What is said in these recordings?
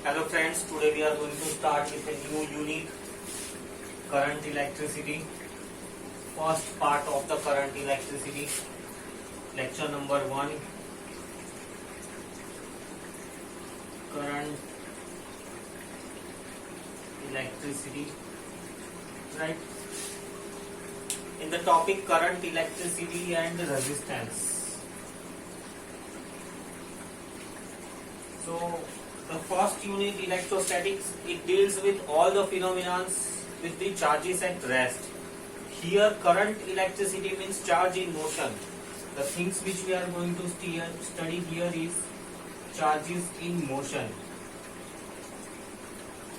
Hello friends, today we are going to start with a new unit, current electricity. First part of the current electricity, lecture number 1, current electricity, right? In the topic current electricity and resistance. So the first unit, electrostatics, it deals with all the phenomena with the charges at rest. Here current electricity means charge in motion. The things which we are going to study here is charges in motion.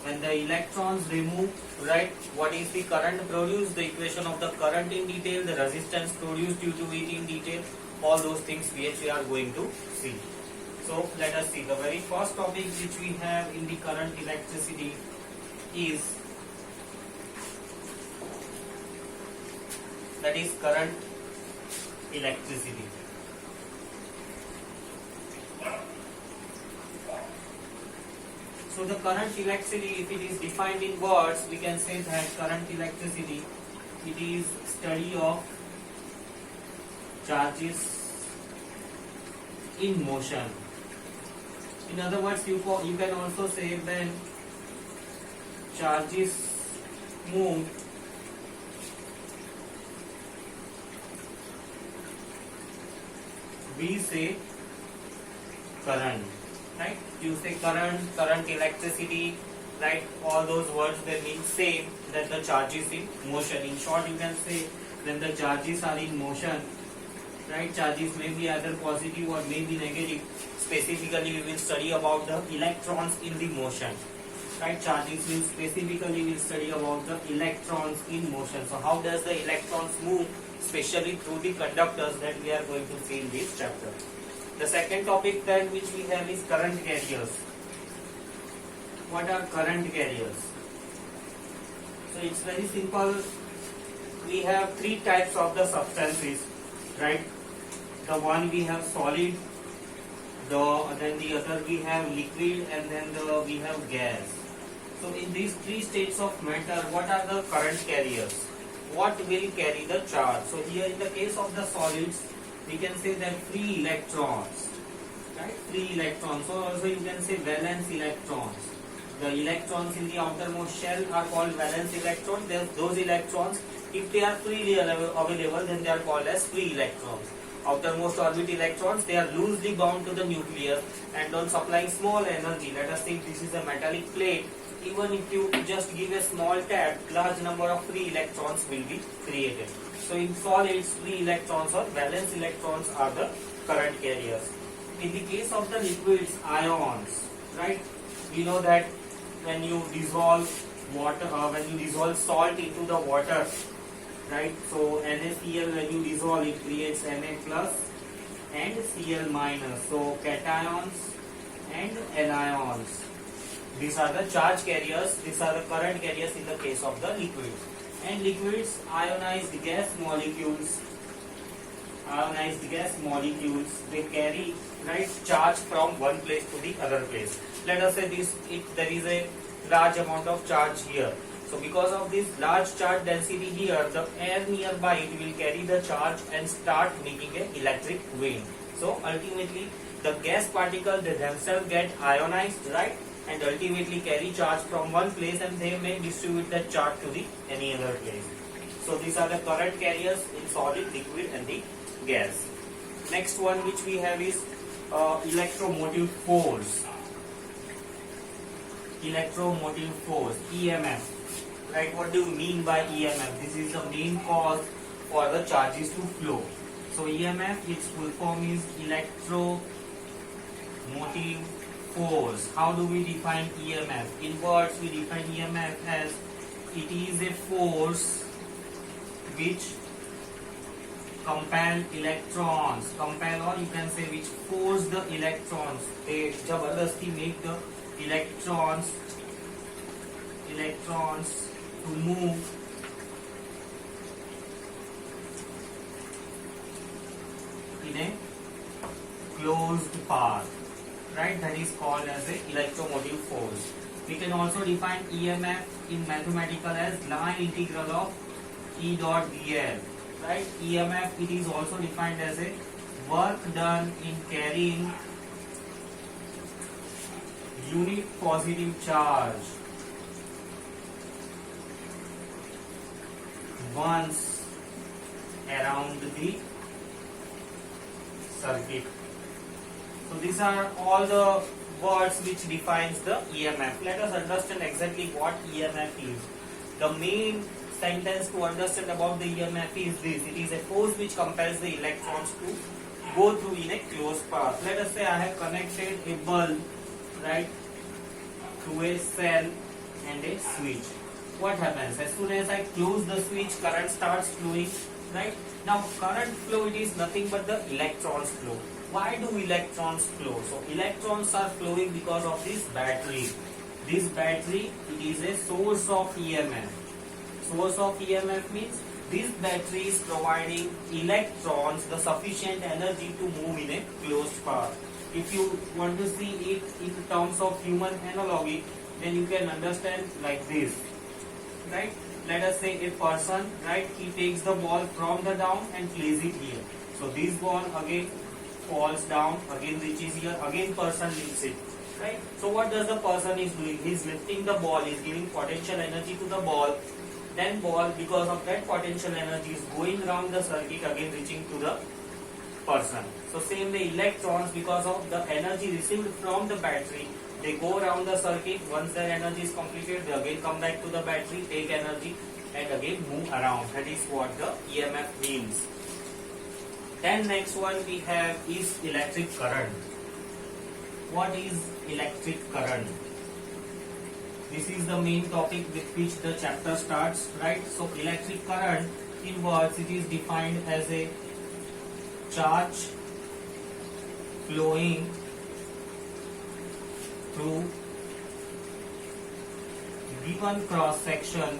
When the electrons they move, right, what is the current produced, the equation of the current in detail, the resistance produced due to it in detail, all those things which we are going to see. So let us see. The very first topic which we have in the current electricity is current electricity. So the current electricity, if it is defined in words, we can say that current electricity, it is study of charges in motion. In other words, you can also say when charges move we say current, right? You say current electricity, right? All those words they mean same, that the charge is in motion. In short, you can say when the charges are in motion, right? Charges may be either positive or may be negative. Specifically, we will study about the electrons in the motion, right? Charges will specifically will study about the electrons in motion. So how does the electrons move, especially through the conductors, that we are going to see in this chapter. The second topic then which we have is current carriers. What are current carriers? So it's very simple. We have three types of the substances, right? The one we have solid, then the other we have liquid, and then we have gas. So in these three states of matter, what are the current carriers? What will carry the charge? So here in the case of the solids, we can say that free electrons, right? Free electrons. So also you can say valence electrons. The electrons in the outermost shell are called valence electrons. Those electrons, if they are freely available, then they are called as free electrons. Outermost orbit electrons, they are loosely bound to the nucleus and on supplying small energy. Let us think this is a metallic plate. Even if you just give a small tap, large number of free electrons will be created. So in solids, free electrons or valence electrons are the current carriers. In the case of the liquids, ions, right? We know that when you dissolve water, when you dissolve salt into the water, right? So NaCl, when you dissolve, it creates Na plus and Cl minus. So cations and anions. These are the charge carriers. These are the current carriers in the case of the liquids. And liquids, ionized gas molecules. Ionized gas molecules, they carry, right, charge from one place to the other place. Let us say there is a large amount of charge here. So because of this large charge density here, the air nearby it will carry the charge and start making an electric wind. So ultimately the gas particles they themselves get ionized, right, and ultimately carry charge from one place and they may distribute that charge to the any other place. So these are the current carriers in solid, liquid and the gas. Next one which we have is electromotive force. Electromotive force, EMF. Right, what do you mean by EMF? This is the main cause for the charges to flow. So EMF, its full form is electromotive force. How do we define EMF? In words, we define EMF as it is a force which compel electrons, or you can say which force the electrons. They jabardasti make the electrons to move in a closed path. right? That is called as a electromotive force. We can also define EMF in mathematical as line integral of E dot dl, right? EMF, it is also defined as a work done in carrying unit positive charge once around the circuit. So these are all the words which defines the EMF. Let us understand exactly what EMF is. The main sentence to understand about the EMF is this: it is a force which compels the electrons to go through in a closed path. Let us say I have connected a bulb, right, to a cell and a switch. What happens? As soon as I close the switch, current starts flowing, right? Now current flow, it is nothing but the electrons flow. Why do electrons flow? So electrons are flowing because of this battery. This battery, it is a source of EMF. Source of EMF means this battery is providing electrons the sufficient energy to move in a closed path. If you want to see it in terms of human analogy, then you can understand like this, right? Let us say a person, right, he takes the ball from the down and places it here. So this ball again falls down, again reaches here, again person lifts it, right? So what does the person is doing? He is lifting the ball, is giving potential energy to the ball. Then ball, because of that potential energy, is going around the circuit, again reaching to the person. So same way electrons, because of the energy received from the battery, they go around the circuit. Once their energy is completed, they again come back to the battery, take energy and again move around. That is what the EMF means. Then next one we have is electric current. What is electric current? This is the main topic with which the chapter starts, right? So electric current, in words, it is defined as a charge flowing through given cross section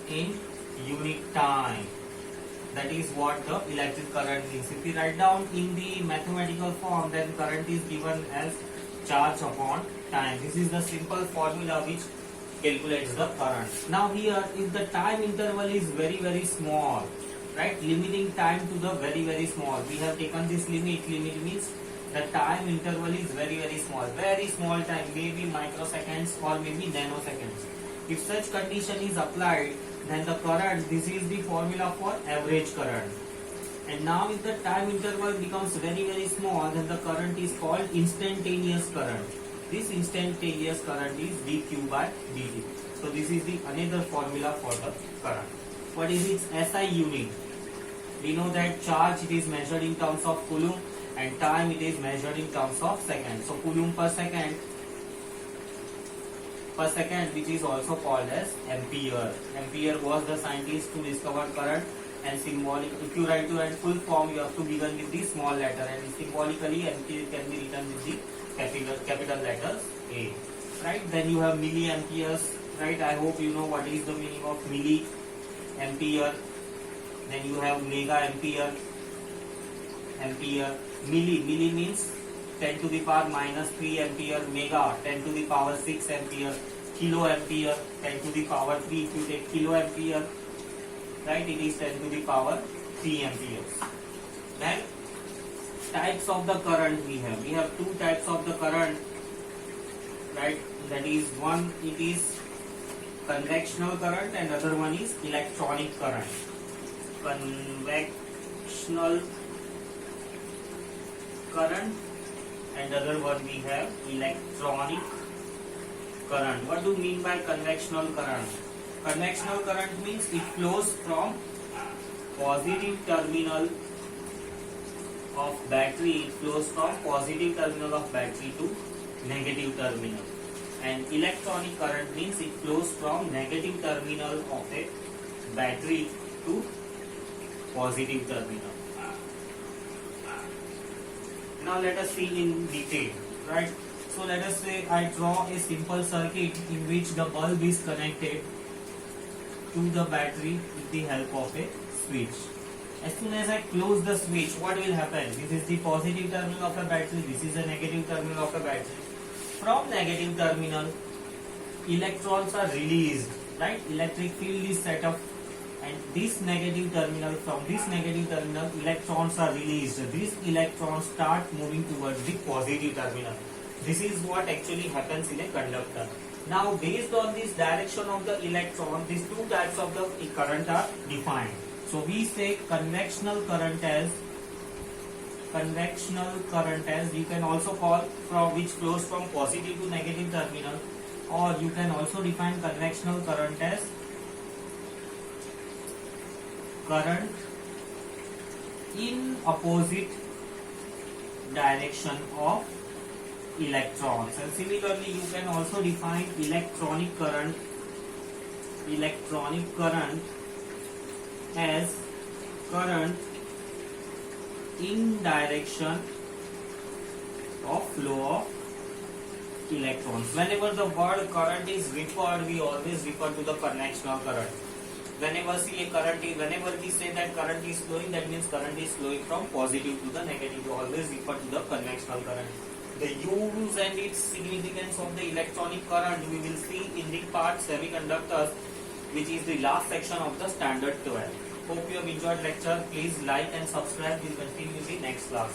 in unit time. That is what the electric current means. If we write down in the mathematical form, then current is given as charge upon time. This is the simple formula which calculates the current. Now here, if the time interval is very small, right, limiting time to the very small, we have taken this limit. Limit means the time interval is very small time, maybe microseconds or maybe nanoseconds. If such condition is applied, then the current, this is the formula for average current. And now if the time interval becomes very small, then the current is called instantaneous current. This instantaneous current is dq by dt. So this is the another formula for the current. What is its SI unit? We know that charge, it is measured in terms of coulomb, and time it is measured in terms of seconds. So coulomb per second, which is also called as ampere. Ampere was the scientist who discovered current, and symbolic, if you write to in full form, you have to begin with the small letter, and symbolically ampere can be written with the capital letters A. Right? Then you have milliamperes. Right? I hope you know what is the meaning of milliampere. Then you have mega ampere, milli means 10 to the power minus 3 ampere, mega 10 to the power 6 ampere, kilo ampere 10 to the power 3. If you take kilo ampere, right, it is 10 to the power 3 amperes. Then types of the current we have two types of the current, right? That is, one, it is convectional current and other one is electronic current. Convectional current and other one we have electronic current. What do you mean by convectional current? Convectional current means it flows from positive terminal of battery, to negative terminal. And electronic current means it flows from negative terminal of a battery to positive terminal. Now let us see in detail, right? So let us say I draw a simple circuit in which the bulb is connected to the battery with the help of a switch. As soon as I close the switch, what will happen? This is the positive terminal of a battery, this is the negative terminal of a battery. From negative terminal, electrons are released, right? Electric field is set up, and this negative terminal, from this negative terminal, electrons are released. These electrons start moving towards the positive terminal. This is what actually happens in a conductor. Now, based on this direction of the electron, these two types of the current are defined. So we say convectional current as you can also call from which flows from positive to negative terminal, or you can also define convectional current as current in opposite direction of electrons. And similarly, you can also define electronic current as current in direction of flow of electrons. Whenever the word current is referred, we always refer to the convectional current. Whenever we say that current is flowing, that means current is flowing from positive to the negative. We always refer to the convectional current. The use and its significance of the electronic current we will see in the part semiconductors, which is the last section of the standard 12. Hope you have enjoyed lecture. Please like and subscribe. We will continue in the next class.